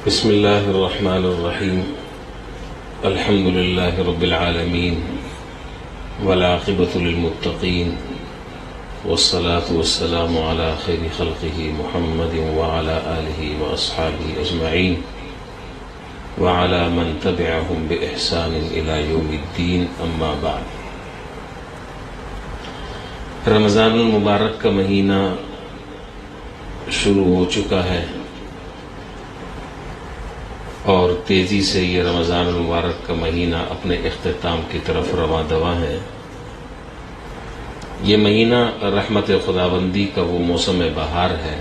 بسم الله الرحمن الرحيم الحمد لله رب العالمين والعاقبة للمتقين والصلاة والسلام على خير خلقه محمد وعلى آله وأصحابه أجمعين وعلى من تبعهم بإحسان إلى يوم الدين أما بعد. رمضان المبارک کا مہینہ شروع ہو چکا ہے اور تیزی سے یہ رمضان المبارک کا مہینہ اپنے اختتام کی طرف رواں دواں ہے. یہ مہینہ رحمت خداوندی کا وہ موسم بہار ہے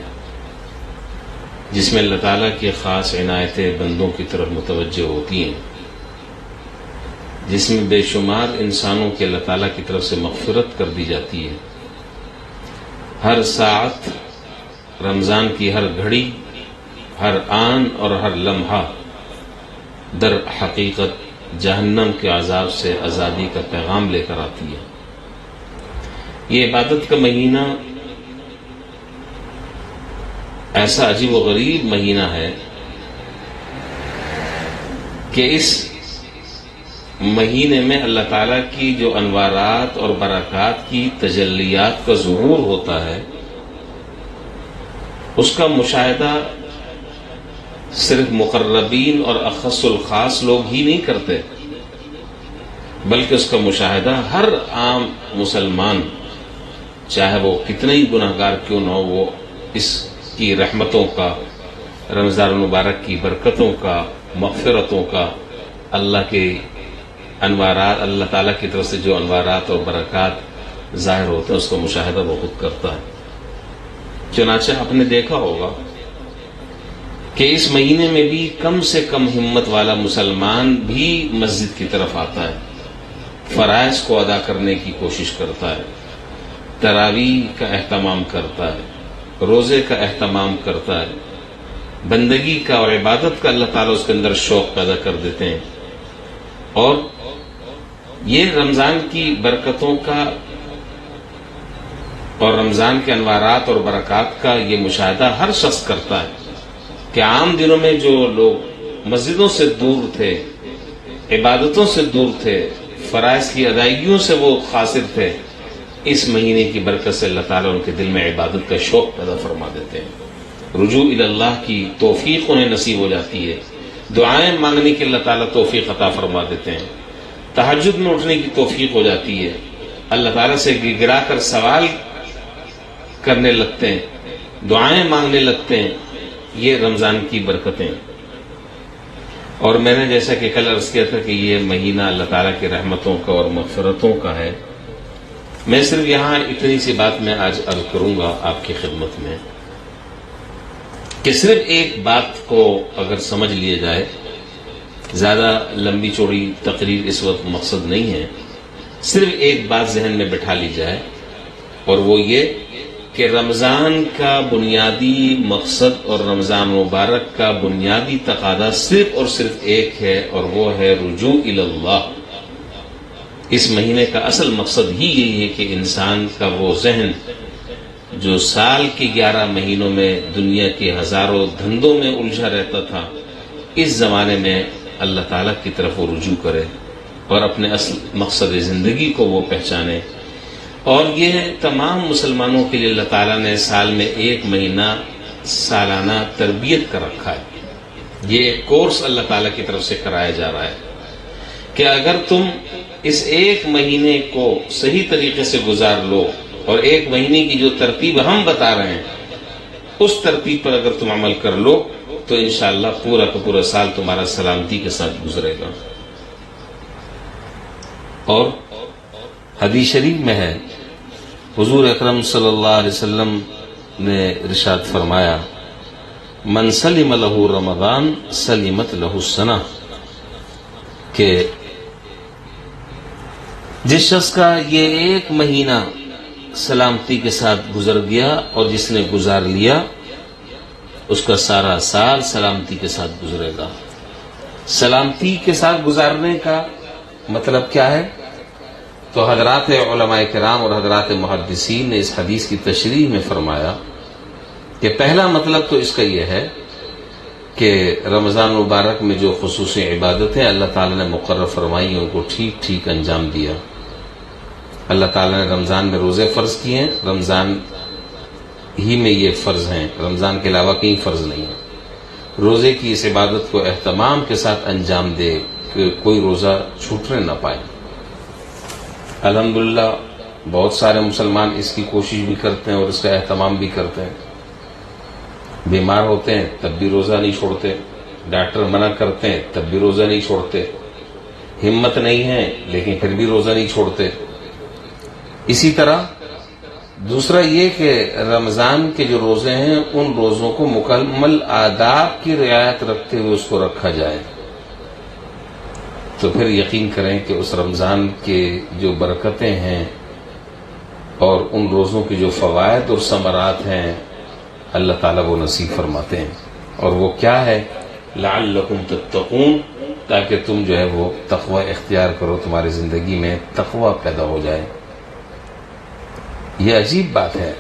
جس میں اللہ تعالیٰ کی خاص عنایتیں بندوں کی طرف متوجہ ہوتی ہیں، جس میں بے شمار انسانوں کے اللہ تعالیٰ کی طرف سے مغفرت کر دی جاتی ہے. ہر ساعت، رمضان کی ہر گھڑی، ہر آن اور ہر لمحہ در حقیقت جہنم کے عذاب سے آزادی کا پیغام لے کر آتی ہے. یہ عبادت کا مہینہ ایسا عجیب و غریب مہینہ ہے کہ اس مہینے میں اللہ تعالیٰ کی جو انوارات اور برکات کی تجلیات کا ظہور ہوتا ہے، اس کا مشاہدہ صرف مقربین اور اخص الخاص لوگ ہی نہیں کرتے، بلکہ اس کا مشاہدہ ہر عام مسلمان، چاہے وہ کتنے ہی گناہگار کیوں نہ ہو، وہ اس کی رحمتوں کا، رمضان المبارک کی برکتوں کا، مغفرتوں کا، اللہ کے انوارات، اللہ تعالیٰ کی طرف سے جو انوارات اور برکات ظاہر ہوتے ہیں، اس کا مشاہدہ وہ خود کرتا ہے. چنانچہ آپ نے دیکھا ہوگا کہ اس مہینے میں بھی کم سے کم ہمت والا مسلمان بھی مسجد کی طرف آتا ہے، فرائض کو ادا کرنے کی کوشش کرتا ہے، تراویح کا اہتمام کرتا ہے، روزے کا اہتمام کرتا ہے، بندگی کا اور عبادت کا اللہ تعالیٰ اس کے اندر شوق پیدا کر دیتے ہیں. اور یہ رمضان کی برکتوں کا اور رمضان کے انوارات اور برکات کا یہ مشاہدہ ہر شخص کرتا ہے کہ عام دنوں میں جو لوگ مسجدوں سے دور تھے، عبادتوں سے دور تھے، فرائض کی ادائیگیوں سے وہ قاصر تھے، اس مہینے کی برکت سے اللہ تعالیٰ ان کے دل میں عبادت کا شوق پیدا فرما دیتے ہیں. رجوع الی اللہ کی توفیق انہیں نصیب ہو جاتی ہے، دعائیں مانگنے کی اللہ تعالیٰ توفیق عطا فرما دیتے ہیں، تہجد میں اٹھنے کی توفیق ہو جاتی ہے، اللہ تعالیٰ سے گڑا کر سوال کرنے لگتے ہیں، دعائیں مانگنے لگتے ہیں. یہ رمضان کی برکتیں. اور میں نے جیسا کہ کل عرض کیا تھا کہ یہ مہینہ اللہ تعالیٰ کی رحمتوں کا اور مغفرتوں کا ہے. میں صرف یہاں اتنی سی بات میں آج عرض کروں گا آپ کی خدمت میں کہ صرف ایک بات کو اگر سمجھ لیا جائے، زیادہ لمبی چوڑی تقریر اس وقت مقصد نہیں ہے، صرف ایک بات ذہن میں بٹھا لی جائے، اور وہ یہ کہ رمضان کا بنیادی مقصد اور رمضان مبارک کا بنیادی تقاضا صرف اور صرف ایک ہے، اور وہ ہے رجوع الی اللہ. اس مہینے کا اصل مقصد ہی یہی ہے کہ انسان کا وہ ذہن جو سال کے 11 مہینوں میں دنیا کے ہزاروں دھندوں میں الجھا رہتا تھا، اس زمانے میں اللہ تعالیٰ کی طرف وہ رجوع کرے اور اپنے اصل مقصد زندگی کو وہ پہچانے. اور یہ تمام مسلمانوں کے لیے اللہ تعالیٰ نے سال میں ایک مہینہ سالانہ تربیت کا رکھا ہے. یہ ایک کورس اللہ تعالیٰ کی طرف سے کرایا جا رہا ہے کہ اگر تم اس ایک مہینے کو صحیح طریقے سے گزار لو اور ایک مہینے کی جو ترتیب ہم بتا رہے ہیں اس ترتیب پر اگر تم عمل کر لو تو انشاءاللہ پورا کا پورا سال تمہارا سلامتی کے ساتھ گزرے گا. اور حدیث شریف میں ہے، حضور اکرم صلی اللہ علیہ وسلم نے ارشاد فرمایا، من سلم لہ رمضان سلمت لہ السنہ، کہ جس شخص کا یہ ایک مہینہ سلامتی کے ساتھ گزر گیا اور جس نے گزار لیا، اس کا سارا سال سلامتی کے ساتھ گزرے گا. سلامتی کے ساتھ گزارنے کا مطلب کیا ہے؟ تو حضرات علماء کرام اور حضرات محدثین نے اس حدیث کی تشریح میں فرمایا کہ پہلا مطلب تو اس کا یہ ہے کہ رمضان مبارک میں جو خصوصی عبادتیں اللہ تعالیٰ نے مقرر فرمائی ان کو ٹھیک ٹھیک انجام دیا. اللہ تعالیٰ نے رمضان میں روزے فرض کیے ہیں، رمضان ہی میں یہ فرض ہیں، رمضان کے علاوہ کہیں فرض نہیں ہے. روزے کی اس عبادت کو اہتمام کے ساتھ انجام دے کہ کوئی روزہ چھوٹنے نہ پائے. الحمدللہ بہت سارے مسلمان اس کی کوشش بھی کرتے ہیں اور اس کا اہتمام بھی کرتے ہیں. بیمار ہوتے ہیں تب بھی روزہ نہیں چھوڑتے، ڈاکٹر منع کرتے ہیں تب بھی روزہ نہیں چھوڑتے، ہمت نہیں ہے لیکن پھر بھی روزہ نہیں چھوڑتے. اسی طرح دوسرا یہ کہ رمضان کے جو روزے ہیں ان روزوں کو مکمل آداب کی رعایت رکھتے ہوئے اس کو رکھا جائے، تو پھر یقین کریں کہ اس رمضان کے جو برکتیں ہیں اور ان روزوں کے جو فوائد اور ثمرات ہیں اللہ تعالیٰ وہ نصیب فرماتے ہیں. اور وہ کیا ہے؟ لعلکم تتقون، تاکہ تم جو ہے وہ تقوی اختیار کرو، تمہاری زندگی میں تقوی پیدا ہو جائے. یہ عجیب بات ہے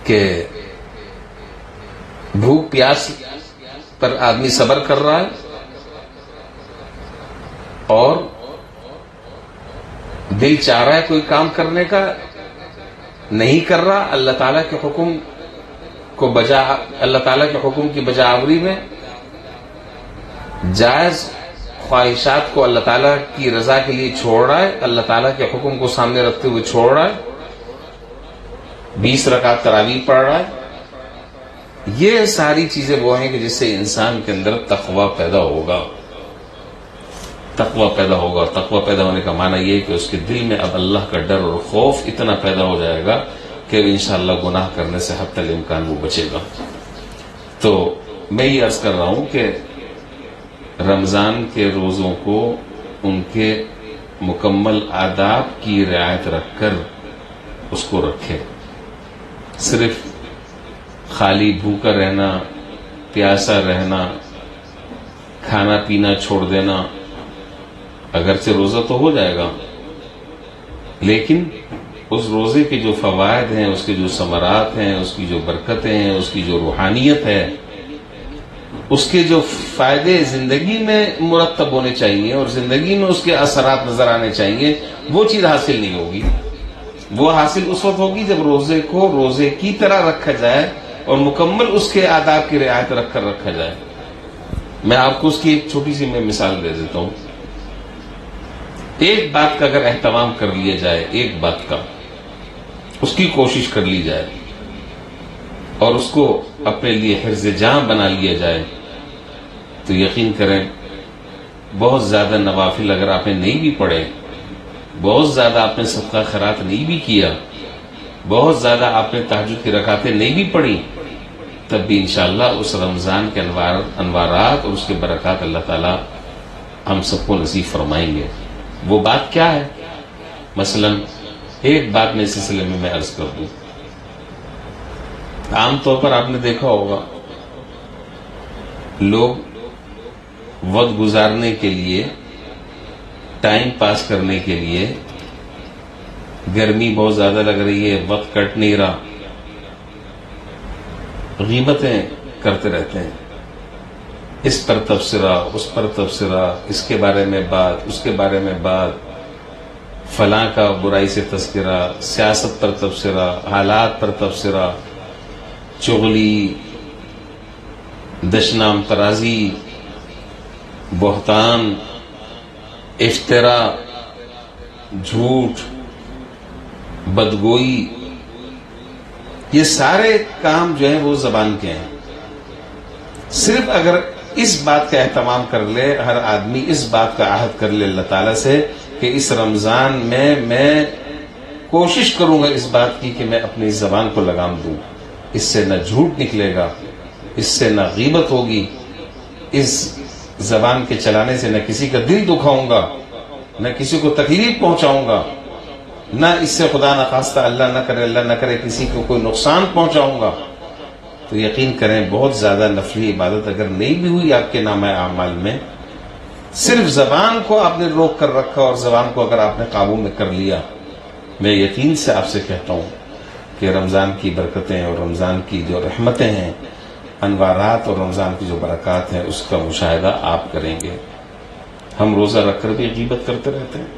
کہ بھوک پیاس پر آدمی صبر کر رہا ہے اور دل چاہ رہا ہے کوئی کام کرنے کا، نہیں کر رہا. اللہ تعالیٰ کے حکم کو اللہ تعالیٰ کے حکم کی بجا آوری میں جائز خواہشات کو اللہ تعالیٰ کی رضا کے لیے چھوڑ رہا ہے، اللہ تعالیٰ کے حکم کو سامنے رکھتے ہوئے چھوڑ رہا ہے، 20 رکعت تراویح پڑھ رہا ہے. یہ ساری چیزیں وہ ہیں کہ جس سے انسان کے اندر تقوی پیدا ہوگا. تقوی پیدا ہوگا، تقوی پیدا ہونے کا معنی یہ ہے کہ اس کے دل میں اب اللہ کا ڈر اور خوف اتنا پیدا ہو جائے گا کہ انشاءاللہ گناہ کرنے سے حتی الامکان وہ بچے گا. تو میں یہ عرض کر رہا ہوں کہ رمضان کے روزوں کو ان کے مکمل آداب کی رعایت رکھ کر اس کو رکھے. صرف خالی بھوکا رہنا، پیاسا رہنا، کھانا پینا چھوڑ دینا، اگرچہ روزہ تو ہو جائے گا لیکن اس روزے کے جو فوائد ہیں، اس کے جو ثمرات ہیں، اس کی جو برکتیں ہیں، اس کی جو روحانیت ہے، اس کے جو فائدے زندگی میں مرتب ہونے چاہیے اور زندگی میں اس کے اثرات نظر آنے چاہیے، وہ چیز حاصل نہیں ہوگی. وہ حاصل اس وقت ہوگی جب روزے کو روزے کی طرح رکھا جائے اور مکمل اس کے آداب کی رعایت رکھ کر رکھا جائے. میں آپ کو اس کی ایک چھوٹی سی میں مثال دے دیتا ہوں. ایک بات کا اگر اہتمام کر لیا جائے، ایک بات کا اس کی کوشش کر لی جائے اور اس کو اپنے لیے حرز جاں بنا لیا جائے تو یقین کریں بہت زیادہ نوافل اگر آپ نے نہیں بھی پڑھے، بہت زیادہ آپ نے صدقہ خیرات نہیں بھی کیا، بہت زیادہ آپ نے تہجد کی رکعتیں نہیں بھی پڑھی، تب بھی انشاءاللہ اس رمضان کے انوارات اور اس کے برکات اللہ تعالی ہم سب کو نصیب فرمائیں گے. وہ بات کیا ہے؟ مثلا ایک بات میں اس سلسلے میں عرض کر دوں. عام طور پر آپ نے دیکھا ہوگا لوگ وقت گزارنے کے لیے، ٹائم پاس کرنے کے لیے، گرمی بہت زیادہ لگ رہی ہے، وقت کٹ نہیں رہا، غیبتیں کرتے رہتے ہیں. اس پر تبصرہ، اس پر تبصرہ، اس کے بارے میں بات، اس کے بارے میں بات، فلاں کا برائی سے تذکرہ، سیاست پر تبصرہ، حالات پر تبصرہ، چغلی، دشنام ترازی، بہتان، افتراء، جھوٹ، بدگوئی، یہ سارے کام جو ہیں وہ زبان کے ہیں. صرف اگر اس بات کا اہتمام کر لے، ہر آدمی اس بات کا عہد کر لے اللہ تعالیٰ سے کہ اس رمضان میں کوشش کروں گا اس بات کی کہ میں اپنی زبان کو لگام دوں، اس سے نہ جھوٹ نکلے گا، اس سے نہ غیبت ہوگی، اس زبان کے چلانے سے نہ کسی کا دل دکھاؤں گا، نہ کسی کو تکلیف پہنچاؤں گا، نہ اس سے خدا نخواستہ اللہ نہ کرے کسی کو کوئی نقصان پہنچاؤں گا. تو یقین کریں بہت زیادہ نفلی عبادت اگر نہیں بھی ہوئی آپ کے نامہ اعمال میں، صرف زبان کو آپ نے روک کر رکھا اور زبان کو اگر آپ نے قابو میں کر لیا، میں یقین سے آپ سے کہتا ہوں کہ رمضان کی برکتیں اور رمضان کی جو رحمتیں ہیں انوارات اور رمضان کی جو برکات ہیں اس کا مشاہدہ آپ کریں گے۔ ہم روزہ رکھ کر بھی غیبت کرتے رہتے ہیں،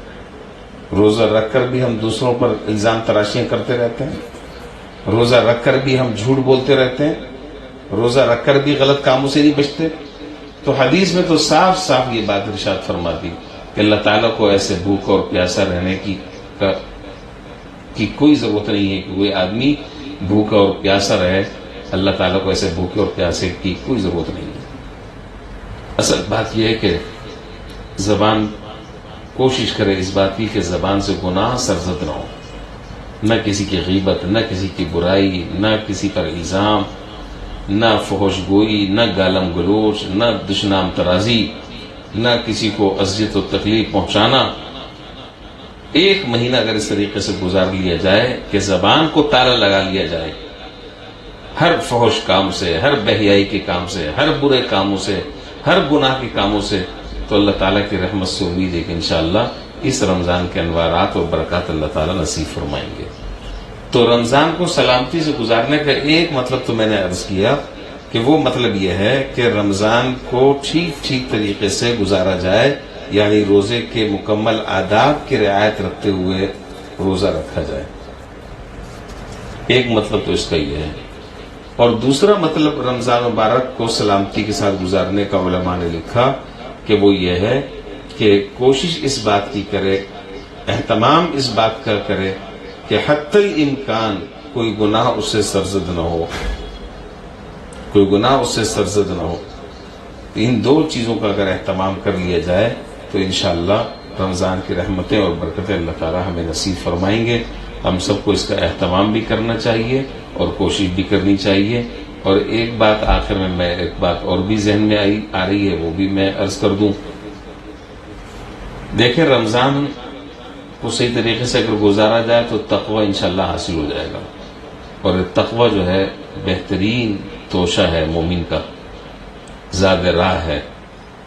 روزہ رکھ کر بھی ہم دوسروں پر الزام تراشیاں کرتے رہتے ہیں، روزہ رکھ کر بھی ہم جھوٹ بولتے رہتے ہیں، روزہ رکھ کر بھی غلط کاموں سے نہیں بچتے۔ تو حدیث میں تو صاف صاف یہ بات ارشاد فرما دی کہ اللہ تعالیٰ کو ایسے بھوکا اور پیاسا رہنے کی کوئی ضرورت نہیں ہے کہ کوئی آدمی بھوکا اور پیاسا رہے۔ اللہ تعالیٰ کو ایسے بھوکے اور پیاسے کی کوئی ضرورت نہیں ہے۔ اصل بات یہ ہے کہ زبان کوشش کرے اس بات کی کہ زبان سے گناہ سرزد نہ ہو، نہ کسی کی غیبت، نہ کسی کی برائی، نہ کسی پر الزام، نہ فحش گوئی، نہ گالم گلوچ، نہ دشنام ترازی، نہ کسی کو اذیت و تکلیف پہنچانا۔ ایک مہینہ اگر اس طریقے سے گزار لیا جائے کہ زبان کو تالا لگا لیا جائے ہر فحش کام سے، ہر بہیائی کے کام سے، ہر برے کاموں سے، ہر گناہ کے کاموں سے، تو اللہ تعالیٰ کی رحمت سے امید ہے کہ انشاءاللہ اس رمضان کے انوارات اور برکات اللہ تعالیٰ نصیب فرمائیں گے۔ تو رمضان کو سلامتی سے گزارنے کا ایک مطلب تو میں نے عرض کیا کہ وہ مطلب یہ ہے کہ رمضان کو ٹھیک طریقے سے گزارا جائے، یعنی روزے کے مکمل آداب کی رعایت رکھتے ہوئے روزہ رکھا جائے۔ ایک مطلب تو اس کا یہ ہے، اور دوسرا مطلب رمضان مبارک کو سلامتی کے ساتھ گزارنے کا علماء نے لکھا کہ وہ یہ ہے کہ کوشش اس بات کی کرے، اہتمام اس بات کا کرے کہ حتی الامکان کوئی گناہ اس سے سرزد نہ ہو، کوئی گناہ اس سے سرزد نہ ہو۔ ان دو چیزوں کا اگر اہتمام کر لیا جائے تو انشاءاللہ رمضان کی رحمتیں اور برکتیں اللہ تعالی ہمیں نصیب فرمائیں گے۔ ہم سب کو اس کا اہتمام بھی کرنا چاہیے اور کوشش بھی کرنی چاہیے۔ اور ایک بات آخر میں ایک بات اور بھی ذہن میں آ رہی ہے، وہ بھی میں عرض کر دوں۔ دیکھیں، رمضان کو صحیح طریقے سے اگر گزارا جائے تو تقوی انشاءاللہ حاصل ہو جائے گا، اور تقوی جو ہے بہترین توشہ ہے مومن کا، زاد راہ ہے،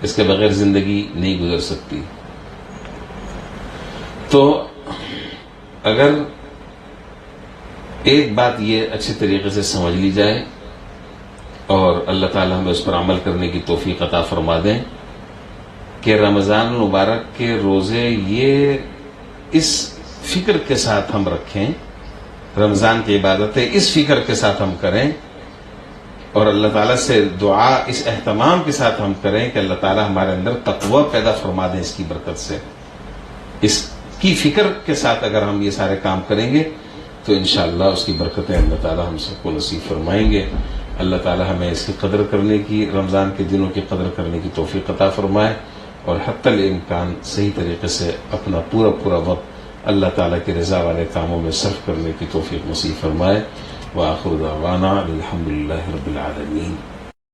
اس کے بغیر زندگی نہیں گزر سکتی۔ تو اگر ایک بات یہ اچھے طریقے سے سمجھ لی جائے اور اللہ تعالی ہمیں اس پر عمل کرنے کی توفیق عطا فرما دیں کہ رمضان المبارک کے روزے یہ اس فکر کے ساتھ ہم رکھیں، رمضان کی عبادتیں اس فکر کے ساتھ ہم کریں، اور اللہ تعالیٰ سے دعا اس اہتمام کے ساتھ ہم کریں کہ اللہ تعالیٰ ہمارے اندر تقوی پیدا فرما دیں اس کی برکت سے۔ اس کی فکر کے ساتھ اگر ہم یہ سارے کام کریں گے تو انشاءاللہ اس کی برکتیں اللہ تعالیٰ ہم سب کو نصیب فرمائیں گے۔ اللہ تعالیٰ ہمیں اس کی قدر کرنے کی، رمضان کے دنوں کی قدر کرنے کی توفیق عطا فرمائے، اور حتی الامکان صحیح طریقے سے اپنا پورا وقت اللہ تعالیٰ کی رضا والے کاموں میں صرف کرنے کی توفیق نصیب فرمائے۔ وآخر دعوانا الحمدللہ رب العالمین۔